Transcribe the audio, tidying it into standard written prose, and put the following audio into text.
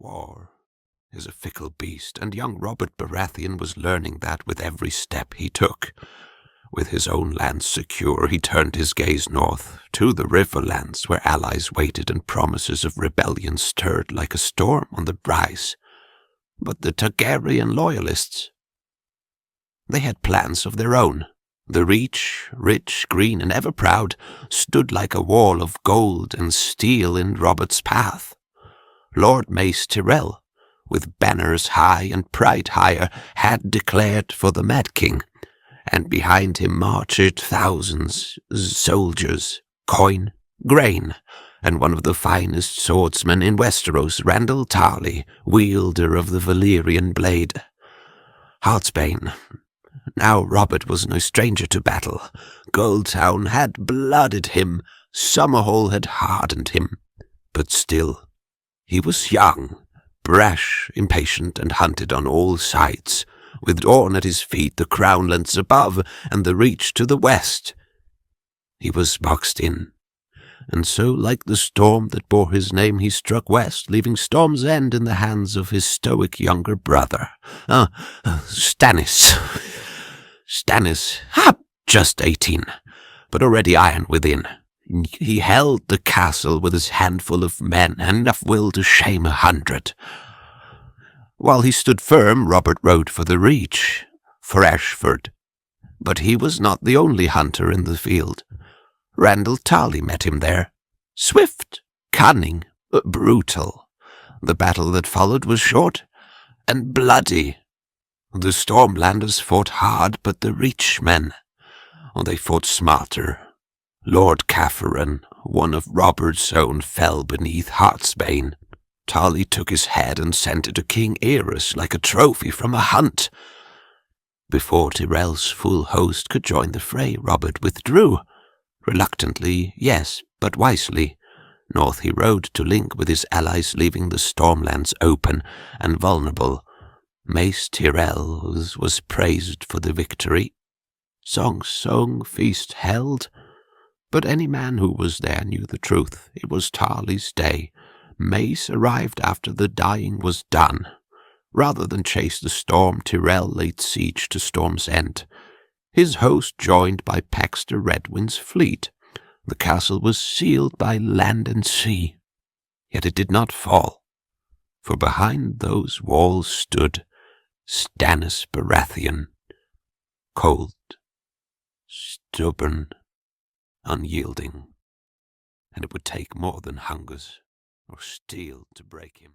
War is a fickle beast, and young Robert Baratheon was learning that with every step he took. With his own lands secure, he turned his gaze north, to the riverlands where allies waited and promises of rebellion stirred like a storm on the rise. But the Targaryen loyalists, they had plans of their own. The Reach, rich, green, and ever proud, stood like a wall of gold and steel in Robert's path. Lord Mace Tyrell, with banners high and pride higher, had declared for the Mad King, and behind him marched thousands, soldiers, coin, grain, and one of the finest swordsmen in Westeros, Randyll Tarly, wielder of the Valyrian blade. Heartsbane. Now Robert was no stranger to battle. Goldtown had blooded him, Summerhall had hardened him, but still he was young, brash, impatient, and hunted on all sides, with Dorne at his feet, the crownlands above, and the Reach to the west. He was boxed in, and so, like the storm that bore his name, he struck west, leaving Storm's End in the hands of his stoic younger brother, Stannis. Stannis, just 18, but already iron within. He held the castle with his handful of men and enough will to shame 100. While he stood firm, Robert rode for the Reach, for Ashford. But he was not the only hunter in the field. Randyll Tarly met him there. Swift, cunning, brutal. The battle that followed was short and bloody. The Stormlanders fought hard, but the Reach men, they fought smarter. Lord Cafferan, one of Robert's own, fell beneath Heartsbane. Tarly took his head and sent it to King Aerys like a trophy from a hunt. Before Tyrell's full host could join the fray, Robert withdrew. Reluctantly, yes, but wisely. North he rode to link with his allies, leaving the Stormlands open and vulnerable. Mace Tyrell was praised for the victory. Songs sung, feast held. But any man who was there knew the truth. It was Tarly's day. Mace arrived after the dying was done. Rather than chase the storm, Tyrell laid siege to Storm's End. His host joined by Paxter Redwind's fleet. The castle was sealed by land and sea. Yet it did not fall, for behind those walls stood Stannis Baratheon, cold, stubborn, unyielding, and it would take more than hungers or steel to break him.